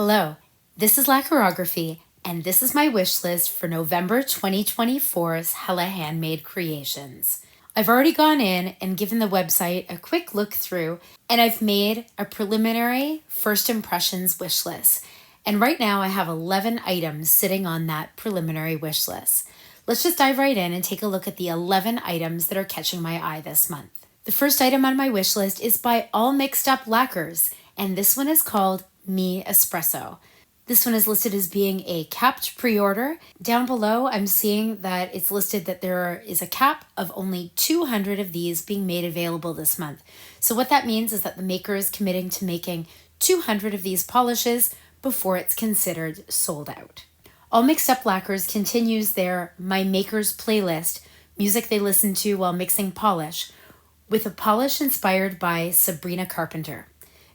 Hello, this is Lacquerography, and this is my wish list for November 2024's Hella Handmade Creations. I've already gone in and given the website a quick look through, and I've made a preliminary first impressions wish list. And right now I have 11 items sitting on that preliminary wish list. Let's just dive right in and take a look at the 11 items that are catching my eye this month. The first item on my wish list is by All Mixed Up Lacquers, and this one is called Me Espresso. This one is listed as being a capped pre-order. Down below, I'm seeing that it's listed that there is a cap of only 200 of these being made available this month. So what that means is that the maker is committing to making 200 of these polishes before it's considered sold out. All Mixed Up Lacquers continues their My Makers playlist, music they listen to while mixing polish, with a polish inspired by Sabrina Carpenter.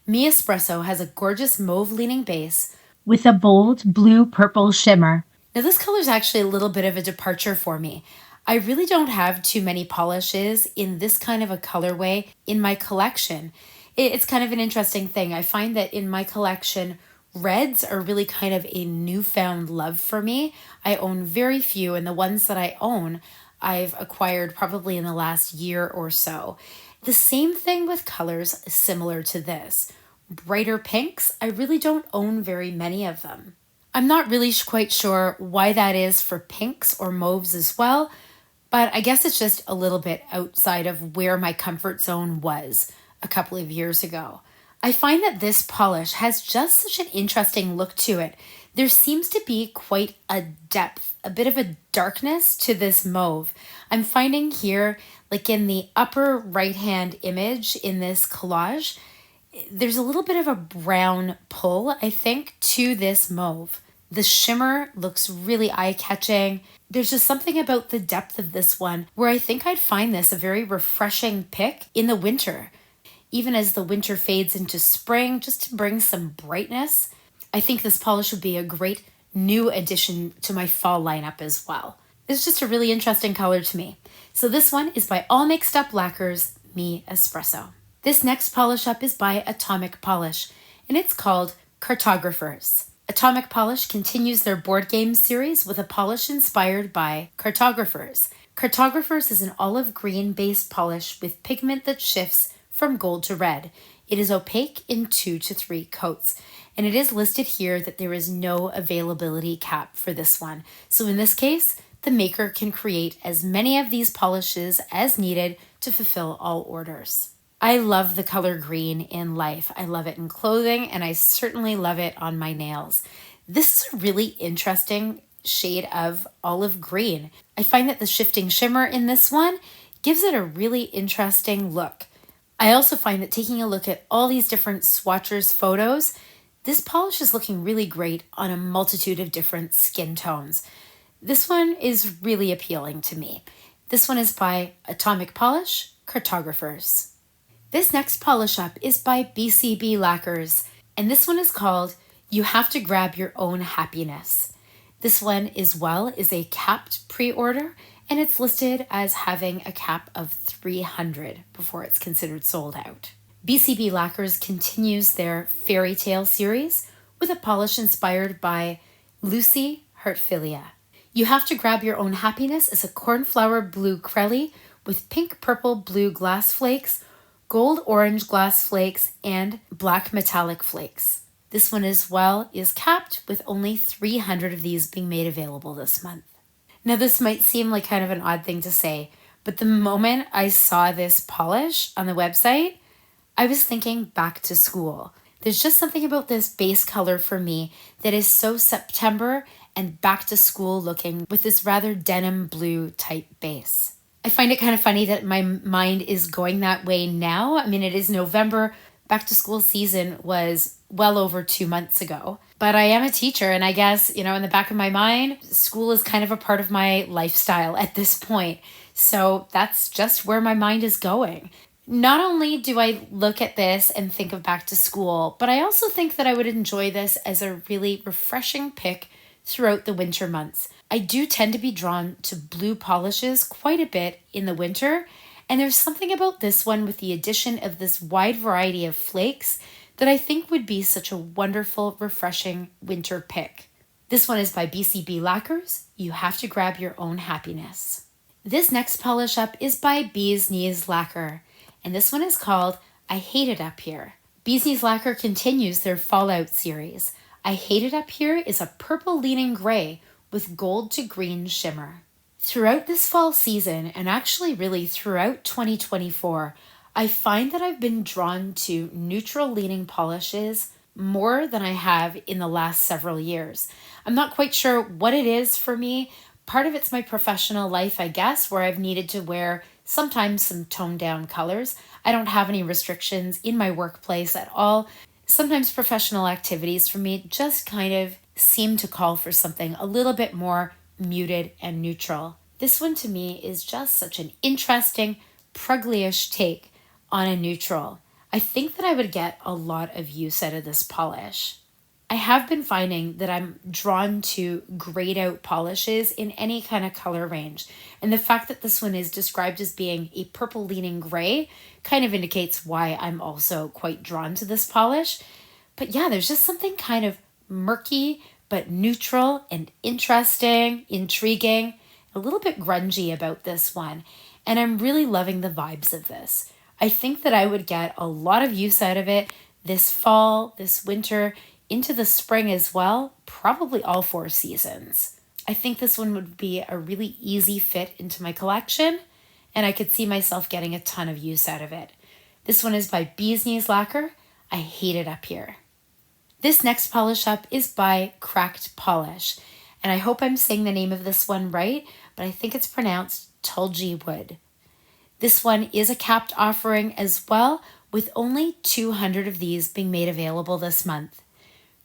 Me Espresso has a gorgeous mauve-leaning base with a bold blue-purple shimmer. Now this color is actually a little bit of a departure for me. I really don't have too many polishes in this kind of a colorway in my collection. It's kind of an interesting thing. I find that in my collection, reds are really kind of a newfound love for me. I own very few, and the ones that I own, I've acquired probably in the last year or so. The same thing with colors similar to this. Brighter pinks, I really don't own very many of them. I'm not really quite sure why that is for pinks or mauves as well, but I guess it's just a little bit outside of where my comfort zone was a couple of years ago. I find that this polish has just such an interesting look to it. There seems to be quite a depth, a bit of a darkness to this mauve. I'm finding here, like in the upper right-hand image in this collage, there's a little bit of a brown pull, I think, to this mauve. The shimmer looks really eye-catching. There's just something about the depth of this one where I think I'd find this a very refreshing pick in the winter. Even as the winter fades into spring, just to bring some brightness, I think this polish would be a great new addition to my fall lineup as well. It's just a really interesting color to me. So this one is by All Mixed Up Lacquers, Me Espresso. This next polish up is by Atomic Polish, and it's called Cartographers. Atomic Polish continues their board game series with a polish inspired by Cartographers. Cartographers is an olive green based polish with pigment that shifts from gold to red. It is opaque in 2 to 3 coats, and it is listed here that there is no availability cap for this one. So in this case, the maker can create as many of these polishes as needed to fulfill all orders. I love the color green in life. I love it in clothing, and I certainly love it on my nails. This is a really interesting shade of olive green. I find that the shifting shimmer in this one gives it a really interesting look. I also find that taking a look at all these different swatchers photos, this polish is looking really great on a multitude of different skin tones. This one is really appealing to me. This one is by Atomic Polish, Cartographers. This next polish up is by BCB Lacquers, and this one is called You Have to Grab Your Own Happiness. This one is a capped pre-order, and it's listed as having a cap of 300 before it's considered sold out. BCB Lacquers continues their fairy tale series with a polish inspired by Lucy Heartfilia. You Have to Grab Your Own Happiness is a cornflower blue crelly with pink purple blue glass flakes, gold orange glass flakes, and black metallic flakes. This one as well is capped with only 300 of these being made available this month. Now this might seem like kind of an odd thing to say, but the moment I saw this polish on the website, I was thinking back to school. There's just something about this base color for me that is so September and back to school looking with this rather denim blue type base. I find it kind of funny that my mind is going that way now. I mean, it is November. Back to school season was well over 2 months ago. But I am a teacher, and I guess, in the back of my mind, school is kind of a part of my lifestyle at this point. So that's just where my mind is going. Not only do I look at this and think of back to school, but I also think that I would enjoy this as a really refreshing pick throughout the winter months. I do tend to be drawn to blue polishes quite a bit in the winter, and there's something about this one with the addition of this wide variety of flakes that I think would be such a wonderful, refreshing winter pick. This one is by BCB Lacquers. You have to grab your own happiness. This next polish up is by Bee's Knees Lacquer, and this one is called I Hate It Up Here. Bee's Knees Lacquer continues their Fallout series. I Hate It Up Here is a purple leaning gray with gold to green shimmer. Throughout this fall season, and actually really throughout 2024, I find that I've been drawn to neutral leaning polishes more than I have in the last several years. I'm not quite sure what it is for me. Part of it's my professional life, I guess, where I've needed to wear sometimes some toned down colors. I don't have any restrictions in my workplace at all. Sometimes professional activities for me just kind of seem to call for something a little bit more muted and neutral. This one to me is just such an interesting, pruggly-ish take on a neutral. I think that I would get a lot of use out of this polish. I have been finding that I'm drawn to grayed out polishes in any kind of color range. And the fact that this one is described as being a purple leaning gray kind of indicates why I'm also quite drawn to this polish. But yeah, there's just something kind of murky, but neutral and interesting, intriguing, a little bit grungy about this one. And I'm really loving the vibes of this. I think that I would get a lot of use out of it this fall, this winter, into the spring as well, probably all 4 seasons. I think this one would be a really easy fit into my collection, and I could see myself getting a ton of use out of it. This one is by Bee's Knees Lacquer. I Hate It Up Here. This next polish up is by Cracked Polish, and I hope I'm saying the name of this one right, but I think it's pronounced Tulgey Wood. This one is a capped offering as well, with only 200 of these being made available this month.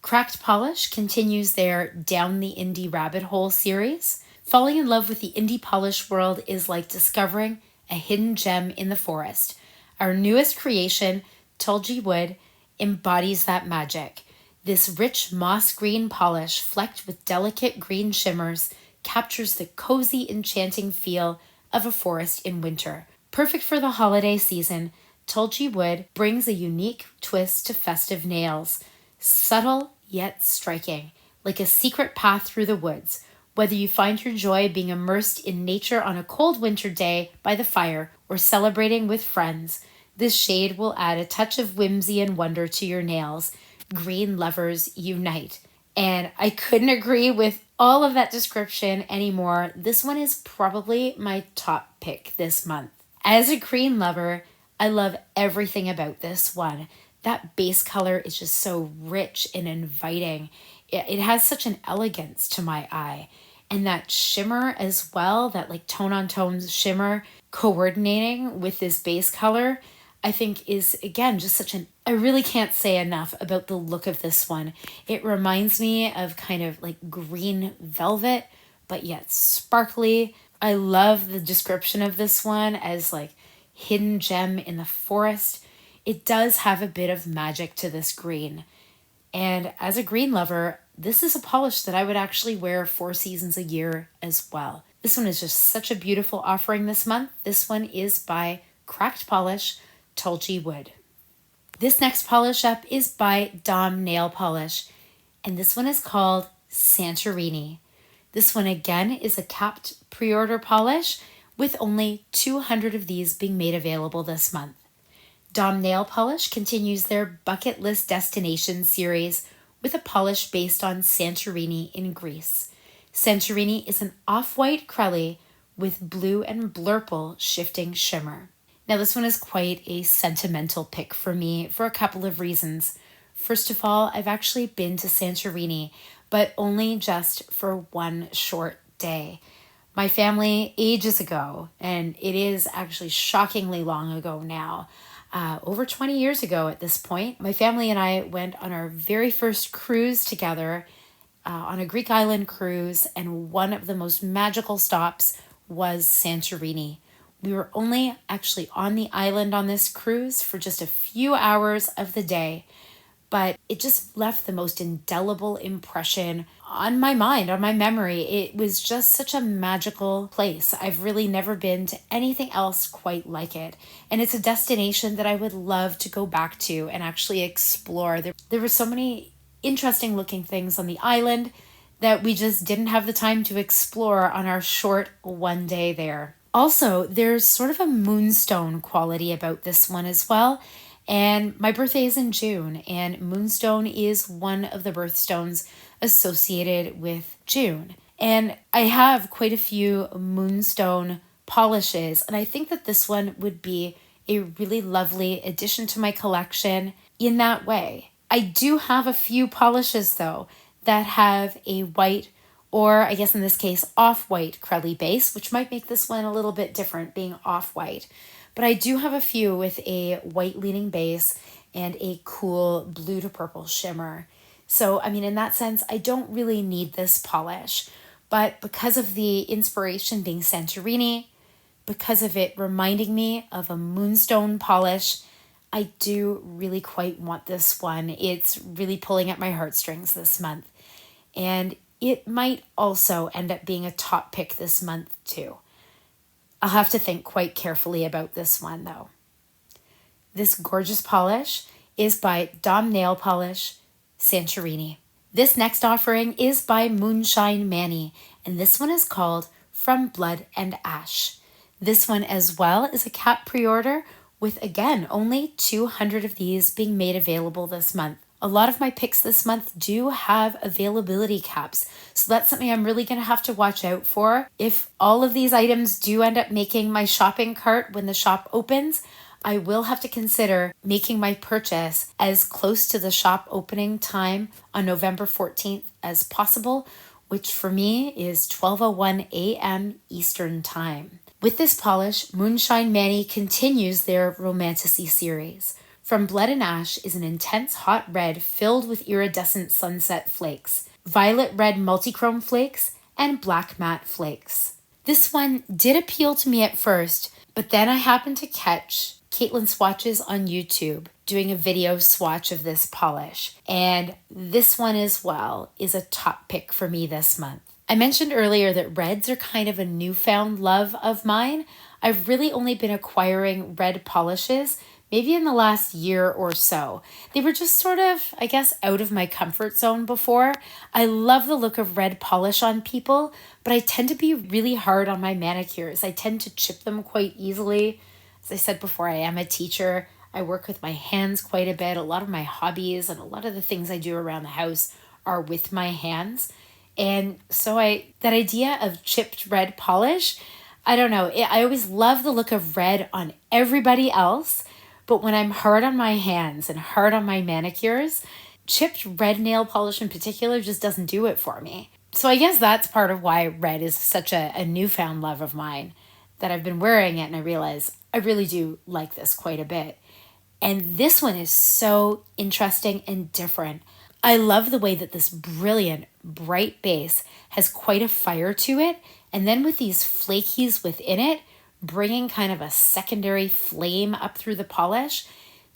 Cracked Polish continues their Down the Indie Rabbit Hole series. Falling in love with the indie polish world is like discovering a hidden gem in the forest. Our newest creation, Tulgey Wood, embodies that magic. This rich moss green polish, flecked with delicate green shimmers, captures the cozy, enchanting feel of a forest in winter. Perfect for the holiday season, Tulgey Wood brings a unique twist to festive nails. Subtle yet striking, like a secret path through the woods. Whether you find your joy being immersed in nature on a cold winter day by the fire or celebrating with friends, this shade will add a touch of whimsy and wonder to your nails. Green lovers unite. And I couldn't agree with all of that description anymore. This one is probably my top pick this month. As a green lover, I love everything about this one. That base color is just so rich and inviting. It has such an elegance to my eye. And that shimmer as well, that like tone on tone shimmer coordinating with this base color, I think is, again, just such an, I really can't say enough about the look of this one. It reminds me of kind of like green velvet, but yet sparkly. I love the description of this one as like hidden gem in the forest. It does have a bit of magic to this green. And as a green lover, this is a polish that I would actually wear 4 seasons a year as well. This one is just such a beautiful offering this month. This one is by Cracked Polish, Tulgey Wood. This next polish up is by Dom Nail Polish, and this one is called Santorini. This one again is a capped pre-order polish with only 200 of these being made available this month. Dom Nail Polish continues their Bucket List Destination series with a polish based on Santorini in Greece. Santorini is an off-white crelly with blue and blurple shifting shimmer. Now this one is quite a sentimental pick for me for a couple of reasons. First of all, I've actually been to Santorini, but only just for one short day. My family ages ago, and it is actually shockingly long ago now, over 20 years ago at this point, my family and I went on our very first cruise together on a Greek island cruise, and one of the most magical stops was Santorini. We were only actually on the island on this cruise for just a few hours of the day, but it just left the most indelible impression on my mind, on my memory. It was just such a magical place. I've really never been to anything else quite like it. And it's a destination that I would love to go back to and actually explore. There were so many interesting looking things on the island that we just didn't have the time to explore on our short one day there. Also, there's sort of a moonstone quality about this one as well. And my birthday is in June, and moonstone is one of the birthstones associated with June. And I have quite a few moonstone polishes, and I think that this one would be a really lovely addition to my collection in that way. I do have a few polishes though that have a white, or I guess in this case off-white crelly base, which might make this one a little bit different being off-white. But I do have a few with a white leaning base and a cool blue to purple shimmer. So, I mean, in that sense, I don't really need this polish. But because of the inspiration being Santorini, because of it reminding me of a moonstone polish, I do really quite want this one. It's really pulling at my heartstrings this month. And it might also end up being a top pick this month too. I'll have to think quite carefully about this one though. This gorgeous polish is by Dom Nail Polish, Santorini. This next offering is by Moonshine Manny, and this one is called From Blood and Ash. This one as well is a cap pre-order with, again, only 200 of these being made available this month. A lot of my picks this month do have availability caps, so that's something I'm really going to have to watch out for. If all of these items do end up making my shopping cart when the shop opens, I will have to consider making my purchase as close to the shop opening time on November 14th as possible, which for me is 12:01 a.m. Eastern Time. With this polish, Moonshine Manny continues their Romantasy series. From Blood and Ash is an intense hot red filled with iridescent sunset flakes, violet red multichrome flakes, and black matte flakes. This one did appeal to me at first, but then I happened to catch Caitlin Swatches on YouTube doing a video swatch of this polish, and this one as well is a top pick for me this month. I mentioned earlier that reds are kind of a newfound love of mine. I've really only been acquiring red polishes maybe in the last year or so. They were just sort of, I guess, out of my comfort zone before. I love the look of red polish on people, but I tend to be really hard on my manicures. I tend to chip them quite easily. As I said before, I am a teacher. I work with my hands quite a bit. A lot of my hobbies and a lot of the things I do around the house are with my hands. And so that idea of chipped red polish, I don't know. I always love the look of red on everybody else. But when I'm hard on my hands and hard on my manicures, chipped red nail polish in particular just doesn't do it for me. So I guess that's part of why red is such a newfound love of mine, that I've been wearing it and I realize I really do like this quite a bit. And this one is so interesting and different. I love the way that this brilliant, bright base has quite a fire to it. And then with these flakies within it, bringing kind of a secondary flame up through the polish.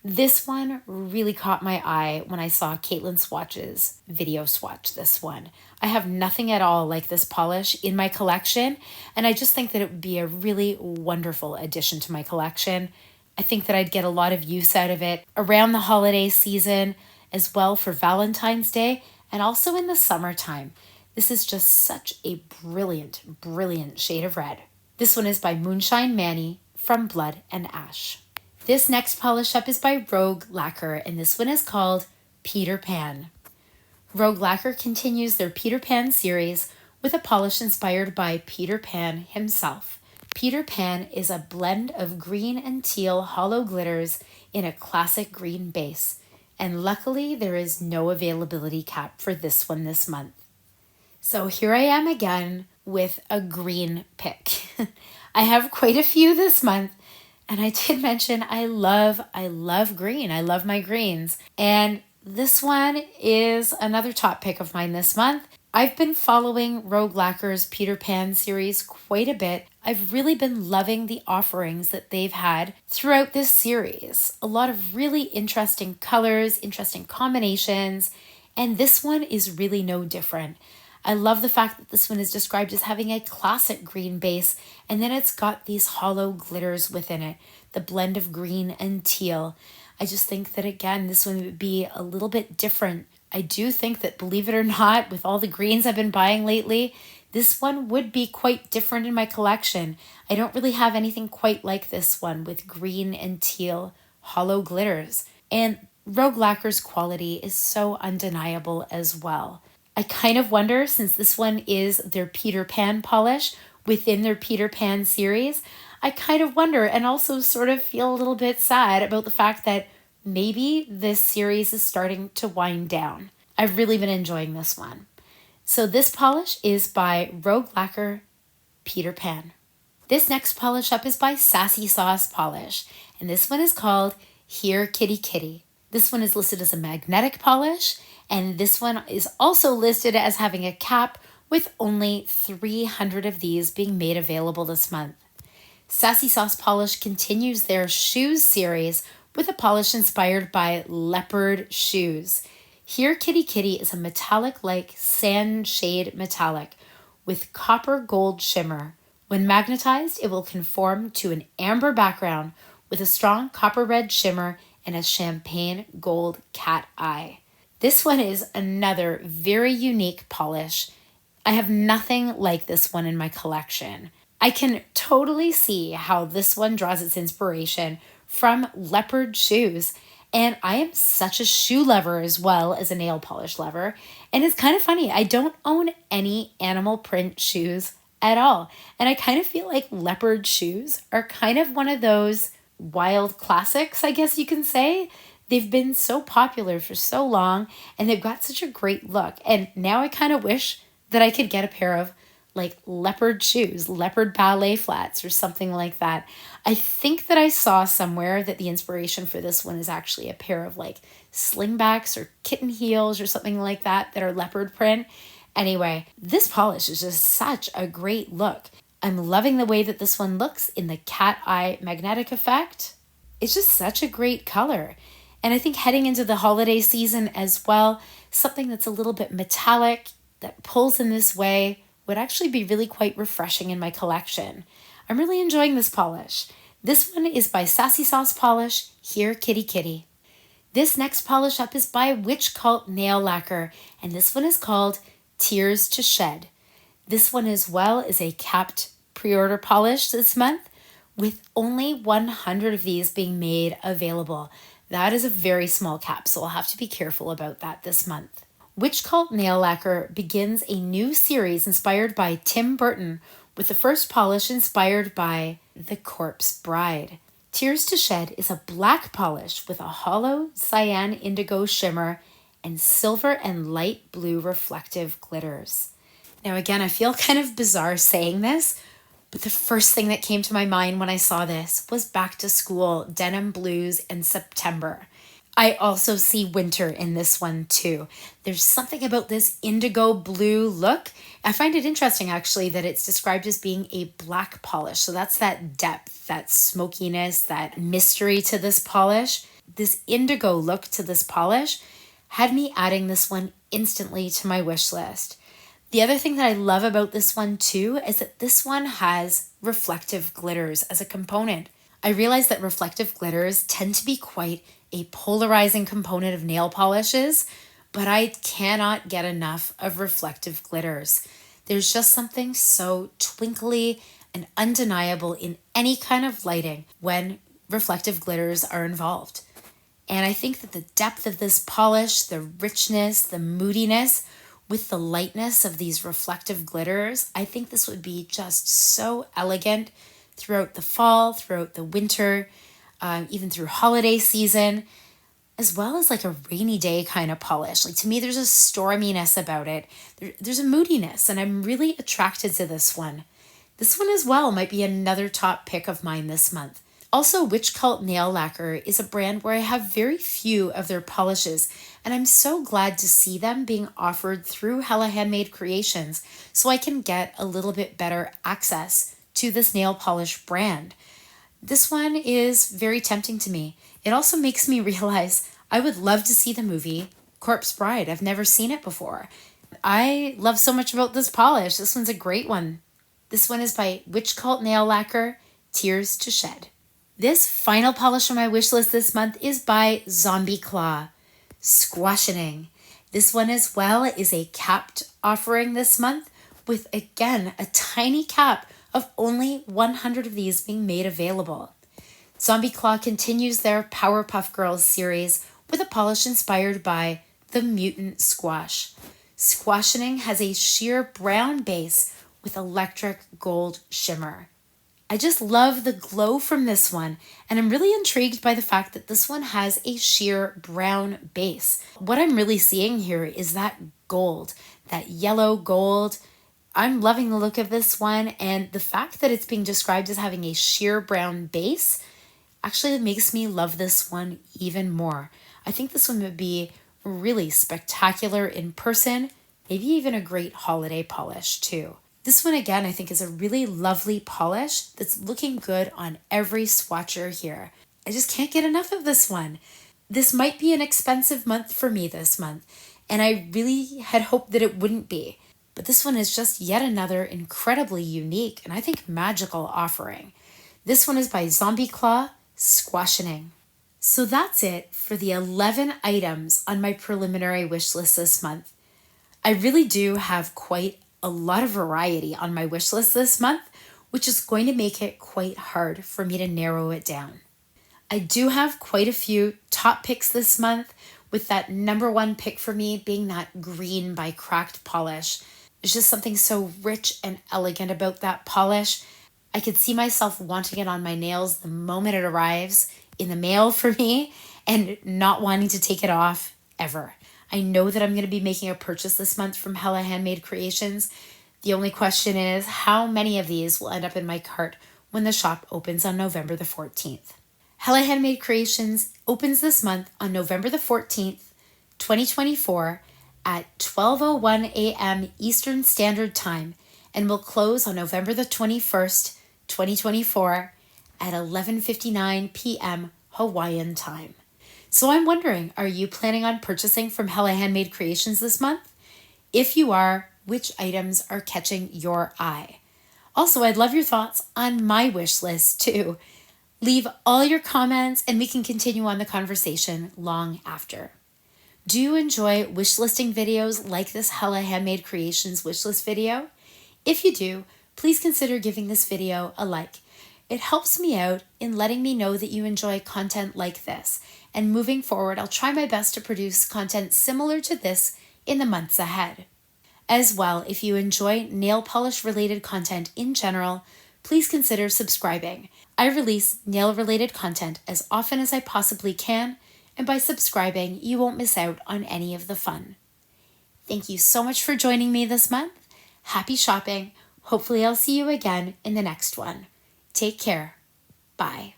This one really caught my eye when I saw Caitlin Swatch's video swatch this one. I have nothing at all like this polish in my collection, and I just think that it would be a really wonderful addition to my collection. I think that I'd get a lot of use out of it around the holiday season, as well for Valentine's Day, and also in the summertime. This is just such a brilliant, brilliant shade of red. This one is by Moonshine Manny from Blood and Ash. This next polish up is by Rogue Lacquer, and this one is called Peter Pan. Rogue Lacquer continues their Peter Pan series with a polish inspired by Peter Pan himself. Peter Pan is a blend of green and teal hollow glitters in a classic green base, and luckily there is no availability cap for this one this month. So here I am again with a green pick. I have quite a few this month, and I did mention I love green. I love my greens. And this one is another top pick of mine this month. I've been following Rogue Lacquer's Peter Pan series quite a bit. I've really been loving the offerings that they've had throughout this series. A lot of really interesting colors, interesting combinations, and this one is really no different. I love the fact that this one is described as having a classic green base, and then it's got these hollow glitters within it, the blend of green and teal. I just think that, again, this one would be a little bit different. I do think that, believe it or not, with all the greens I've been buying lately, this one would be quite different in my collection. I don't really have anything quite like this one with green and teal hollow glitters. And Rogue Lacquer's quality is so undeniable as well. I kind of wonder, since this one is their Peter Pan polish within their Peter Pan series, I kind of wonder and also sort of feel a little bit sad about the fact that maybe this series is starting to wind down. I've really been enjoying this one. So this polish is by Rogue Lacquer Peter Pan. This next polish up is by Sassy Sauce Polish, and this one is called Here Kitty Kitty. This one is listed as a magnetic polish, and this one is also listed as having a cap with only 300 of these being made available this month. Sassy Sauce Polish continues their shoes series with a polish inspired by leopard shoes. Here Kitty Kitty is a metallic-like sand shade metallic with copper gold shimmer. When magnetized, it will conform to an amber background with a strong copper red shimmer and a champagne gold cat eye. This one is another very unique polish. I have nothing like this one in my collection. I can totally see how this one draws its inspiration from leopard shoes. And I am such a shoe lover as well as a nail polish lover. And it's kind of funny, I don't own any animal print shoes at all. And I kind of feel like leopard shoes are kind of one of those wild classics, I guess you can say. They've been so popular for so long and they've got such a great look. And now I kind of wish that I could get a pair of like leopard shoes, leopard ballet flats or something like that. I think that I saw somewhere that the inspiration for this one is actually a pair of like slingbacks or kitten heels or something like that are leopard print. Anyway, this polish is just such a great look. I'm loving the way that this one looks in the cat eye magnetic effect. It's just such a great color. And I think heading into the holiday season as well, something that's a little bit metallic that pulls in this way would actually be really quite refreshing in my collection. I'm really enjoying this polish. This one is by Sassy Sauce Polish, Here Kitty Kitty. This next polish up is by Witch Cult Nail Lacquer, and this one is called Tears to Shed. This one as well is a capped pre-order polish this month with only 100 of these being made available. That is a very small cap, so I'll have to be careful about that this month. Witch Cult Nail Lacquer begins a new series inspired by Tim Burton with the first polish inspired by The Corpse Bride. Tears to Shed is a black polish with a hollow cyan indigo shimmer and silver and light blue reflective glitters. Now again, I feel kind of bizarre saying this, but the first thing that came to my mind when I saw this was back to school, denim blues, and September. I also see winter in this one too. There's something about this indigo blue look. I find it interesting actually that it's described as being a black polish. So that's that depth, that smokiness, that mystery to this polish. This indigo look to this polish had me adding this one instantly to my wish list. The other thing that I love about this one too is that this one has reflective glitters as a component. I realize that reflective glitters tend to be quite a polarizing component of nail polishes, but I cannot get enough of reflective glitters. There's just something so twinkly and undeniable in any kind of lighting when reflective glitters are involved. And I think that the depth of this polish, the richness, the moodiness, with the lightness of these reflective glitters, I think this would be just so elegant throughout the fall, throughout the winter, even through holiday season, as well as like a rainy day kind of polish. Like to me, there's a storminess about it. There's a moodiness, and I'm really attracted to this one. This one as well might be another top pick of mine this month. Also, Witch Cult Nail Lacquer is a brand where I have very few of their polishes, and I'm so glad to see them being offered through Hella Handmade Creations so I can get a little bit better access to this nail polish brand. This one is very tempting to me. It also makes me realize I would love to see the movie Corpse Bride. I've never seen it before. I love so much about this polish. This one's a great one. This one is by Witch Cult Nail Lacquer, Tears to Shed. This final polish on my wish list this month is by Zombie Claw, Squashioning. This one as well is a capped offering this month with, again, a tiny cap of only 100 of these being made available. Zombie Claw continues their Powerpuff Girls series with a polish inspired by the Mutant Squash. Squashioning has a sheer brown base with electric gold shimmer. I just love the glow from this one, and I'm really intrigued by the fact that this one has a sheer brown base. What I'm really seeing here is that gold, that yellow gold. I'm loving the look of this one, and the fact that it's being described as having a sheer brown base actually makes me love this one even more. I think this one would be really spectacular in person, maybe even a great holiday polish too. This one again I think is a really lovely polish that's looking good on every swatcher here. I just can't get enough of this one. This might be an expensive month for me this month, and I really had hoped that it wouldn't be. But this one is just yet another incredibly unique and I think magical offering. This one is by Zombie Claw, Squashioning. So that's it for the 11 items on my preliminary wish list this month. I really do have quite a lot of variety on my wish list this month, which is going to make it quite hard for me to narrow it down. I do have quite a few top picks this month, with that number one pick for me being that green by Cracked Polish. There's just something so rich and elegant about that polish. I could see myself wanting it on my nails the moment it arrives in the mail for me and not wanting to take it off ever. I know that I'm going to be making a purchase this month from Hella Handmade Creations. The only question is how many of these will end up in my cart when the shop opens on November the 14th. Hella Handmade Creations opens this month on November the 14th, 2024 at 12:01 a.m. Eastern Standard Time and will close on November the 21st, 2024 at 11:59 p.m. Hawaiian Time. So I'm wondering, are you planning on purchasing from Hella Handmade Creations this month? If you are, which items are catching your eye? Also, I'd love your thoughts on my wish list too. Leave all your comments and we can continue on the conversation long after. Do you enjoy wish listing videos like this Hella Handmade Creations wishlist video? If you do, please consider giving this video a like. It helps me out in letting me know that you enjoy content like this, and moving forward, I'll try my best to produce content similar to this in the months ahead. As well, if you enjoy nail polish related content in general, please consider subscribing. I release nail related content as often as I possibly can, and by subscribing, you won't miss out on any of the fun. Thank you so much for joining me this month. Happy shopping. Hopefully I'll see you again in the next one. Take care. Bye.